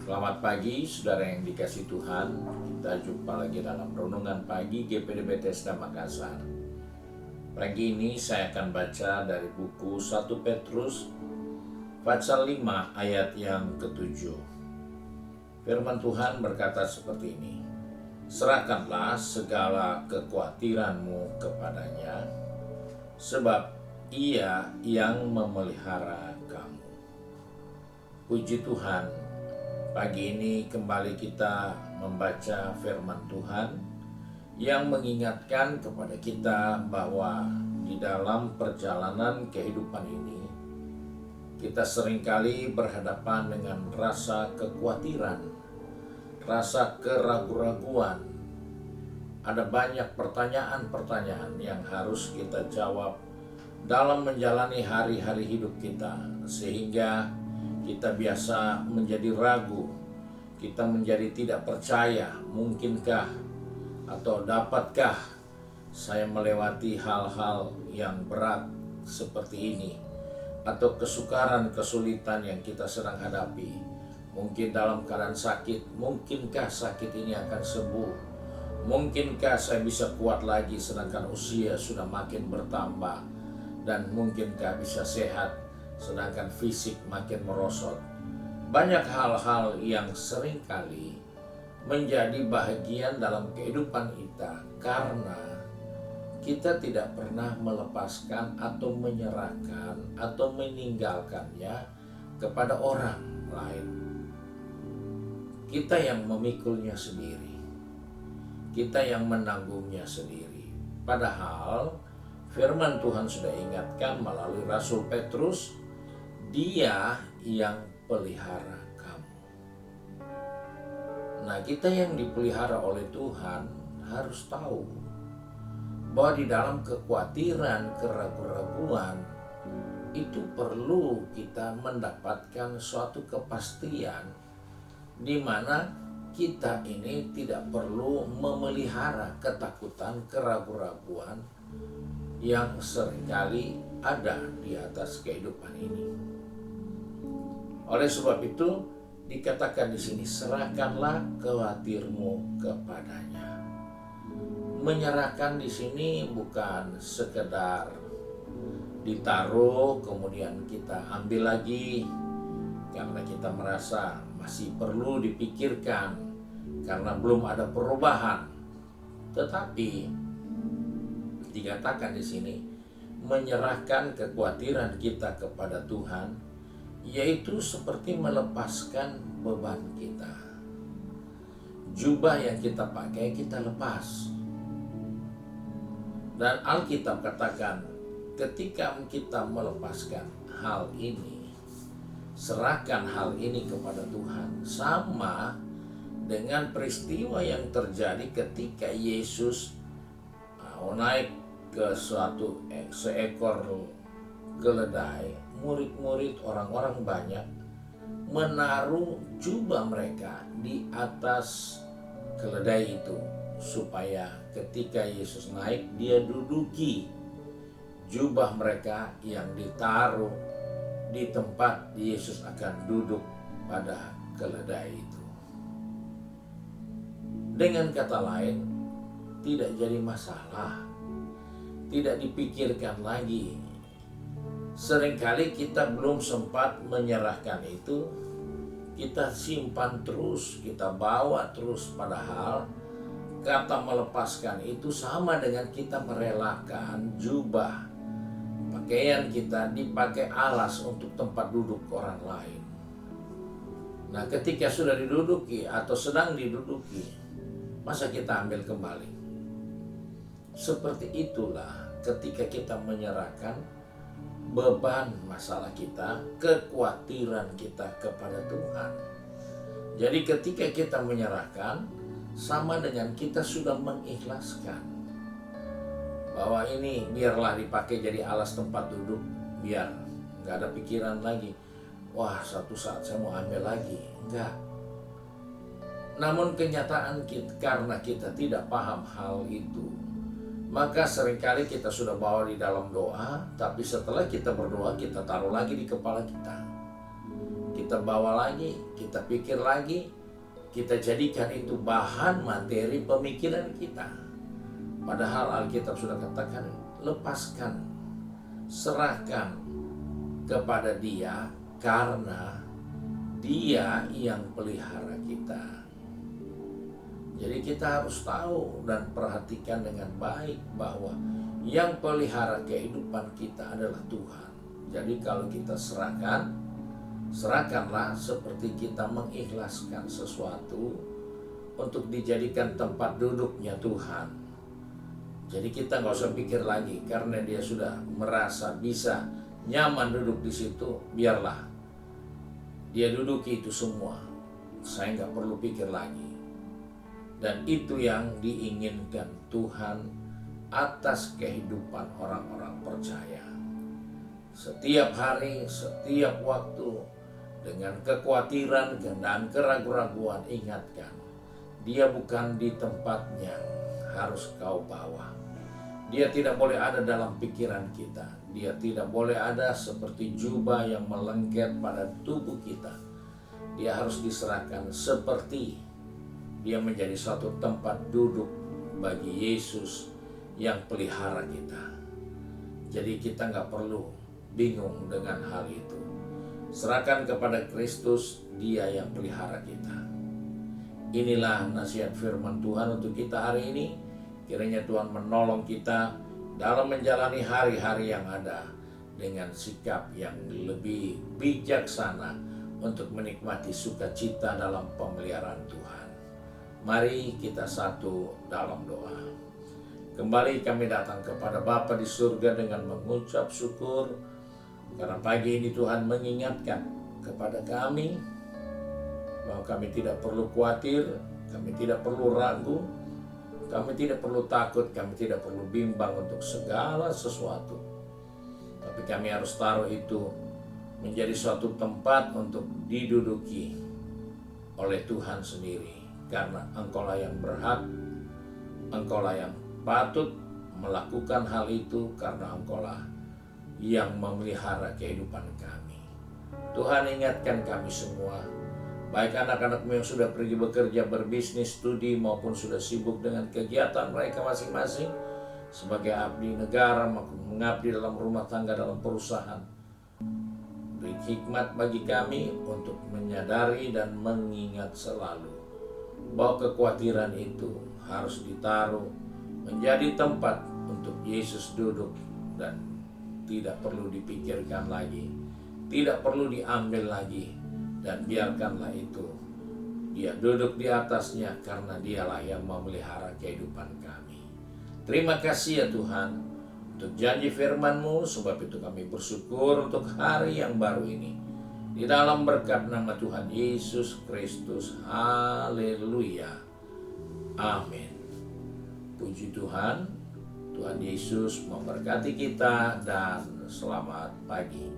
Selamat pagi, saudara yang dikasih Tuhan. Kita jumpa lagi dalam Renungan Pagi GPD Bethesda Makassar. Pagi ini saya akan baca dari buku 1 Petrus pasal 5 ayat yang ke-7. Firman Tuhan berkata seperti ini: serahkanlah segala kekhawatiranmu kepadanya, sebab Ia yang memelihara kamu. Puji Tuhan, pagi ini kembali kita membaca firman Tuhan yang mengingatkan kepada kita bahwa di dalam perjalanan kehidupan ini kita seringkali berhadapan dengan rasa kekhawatiran, rasa keraguan-raguan. Ada banyak pertanyaan-pertanyaan yang harus kita jawab dalam menjalani hari-hari hidup kita, sehingga kita biasa menjadi ragu, kita menjadi tidak percaya. Mungkinkah atau dapatkah saya melewati hal-hal yang berat seperti ini, atau kesukaran, kesulitan yang kita sedang hadapi? Mungkin dalam keadaan sakit, mungkinkah sakit ini akan sembuh? Mungkinkah saya bisa kuat lagi sedangkan usia sudah makin bertambah? Dan mungkinkah bisa sehat sedangkan fisik makin merosot? Banyak hal-hal yang seringkali menjadi bahagian dalam kehidupan kita karena kita tidak pernah melepaskan atau menyerahkan atau meninggalkannya kepada orang lain. Kita yang memikulnya sendiri, kita yang menanggungnya sendiri. Padahal firman Tuhan sudah ingatkan melalui Rasul Petrus, Dia yang pelihara kamu. Nah, kita yang dipelihara oleh Tuhan harus tahu bahwa di dalam kekhawatiran, keraguan-raguan itu perlu kita mendapatkan suatu kepastian di mana kita ini tidak perlu memelihara ketakutan, keraguan-raguan yang seringkali ada di atas kehidupan ini. Oleh sebab itu dikatakan di sini, serahkanlah khawatirmu kepadanya. Menyerahkan di sini bukan sekedar ditaruh kemudian kita ambil lagi karena kita merasa masih perlu dipikirkan karena belum ada perubahan. Tetapi dikatakan di sini menyerahkan kekhawatiran kita kepada Tuhan, yaitu seperti melepaskan beban kita. Jubah yang kita pakai kita lepas. Dan Alkitab katakan ketika kita melepaskan hal ini, serahkan hal ini kepada Tuhan, sama dengan peristiwa yang terjadi ketika Yesus naik ke seekor keledai. Murid-murid, orang-orang banyak menaruh jubah mereka di atas keledai itu, supaya ketika Yesus naik, dia duduki jubah mereka yang ditaruh di tempat Yesus akan duduk pada keledai itu. Dengan kata lain, tidak jadi masalah, tidak dipikirkan lagi. Seringkali kita belum sempat menyerahkan itu, kita simpan terus, kita bawa terus. Padahal kata melepaskan itu sama dengan kita merelakan jubah, pakaian kita dipakai alas untuk tempat duduk orang lain. Nah, ketika sudah diduduki atau sedang diduduki, masa kita ambil kembali? Seperti itulah ketika kita menyerahkan beban masalah kita, kekhawatiran kita kepada Tuhan. Jadi ketika kita menyerahkan, sama dengan kita sudah mengikhlaskan bahwa ini biarlah dipakai jadi alas tempat duduk, biar nggak ada pikiran lagi, wah suatu saat saya mau ambil lagi. Enggak. Namun kenyataan kita, karena kita tidak paham hal itu, maka seringkali kita sudah bawa di dalam doa, tapi setelah kita berdoa, kita taruh lagi di kepala kita. kita bawa lagi, kita pikir lagi, kita jadikan itu bahan materi pemikiran kita. Padahal Alkitab sudah katakan, lepaskan, serahkan kepada Dia, karena Dia yang pelihara kita. Jadi kita harus tahu dan perhatikan dengan baik bahwa yang pelihara kehidupan kita adalah Tuhan. Jadi kalau kita serahkanlah seperti kita mengikhlaskan sesuatu untuk dijadikan tempat duduknya Tuhan. Jadi kita nggak usah pikir lagi, karena Dia sudah merasa bisa nyaman duduk di situ, biarlah Dia duduki itu semua. Saya nggak perlu pikir lagi. Dan itu yang diinginkan Tuhan atas kehidupan orang-orang percaya. Setiap hari, setiap waktu, dengan kekhawatiran dan keraguan-raguan, ingatkan, Dia bukan di tempatnya harus kau bawa. Dia tidak boleh ada dalam pikiran kita. Dia tidak boleh ada seperti jubah yang melengket pada tubuh kita. Dia harus diserahkan seperti Dia menjadi suatu tempat duduk bagi Yesus yang pelihara kita. Jadi kita nggak perlu bingung dengan hal itu. Serahkan kepada Kristus, Dia yang pelihara kita. Inilah nasihat firman Tuhan untuk kita hari ini. Kiranya Tuhan menolong kita dalam menjalani hari-hari yang ada dengan sikap yang lebih bijaksana untuk menikmati sukacita dalam pemeliharaan Tuhan. Mari kita satu dalam doa. Kembali kami datang kepada Bapa di surga dengan mengucap syukur, karena pagi ini Tuhan mengingatkan kepada kami bahwa kami tidak perlu khawatir, kami tidak perlu ragu, kami tidak perlu takut, kami tidak perlu bimbang untuk segala sesuatu. Tapi kami harus taruh itu menjadi suatu tempat untuk diduduki oleh Tuhan sendiri. Karena Engkaulah yang berhak, Engkaulah yang patut melakukan hal itu, karena Engkaulah yang memelihara kehidupan kami. Tuhan, ingatkan kami semua, baik anak-anakmu yang sudah pergi bekerja, berbisnis, studi, maupun sudah sibuk dengan kegiatan mereka masing-masing sebagai abdi negara, maupun mengabdi dalam rumah tangga, dalam perusahaan. Beri hikmat bagi kami untuk menyadari dan mengingat selalu bahwa kekhawatiran itu harus ditaruh menjadi tempat untuk Yesus duduk, dan tidak perlu dipikirkan lagi, tidak perlu diambil lagi, dan biarkanlah itu Dia duduk di atasnya, karena Dialah yang memelihara kehidupan kami. Terima kasih ya Tuhan untuk janji firman-Mu, sebab itu kami bersyukur untuk hari yang baru ini. Di dalam berkat nama Tuhan Yesus Kristus. Haleluya. Amin. Puji Tuhan. Tuhan Yesus memberkati kita dan selamat pagi.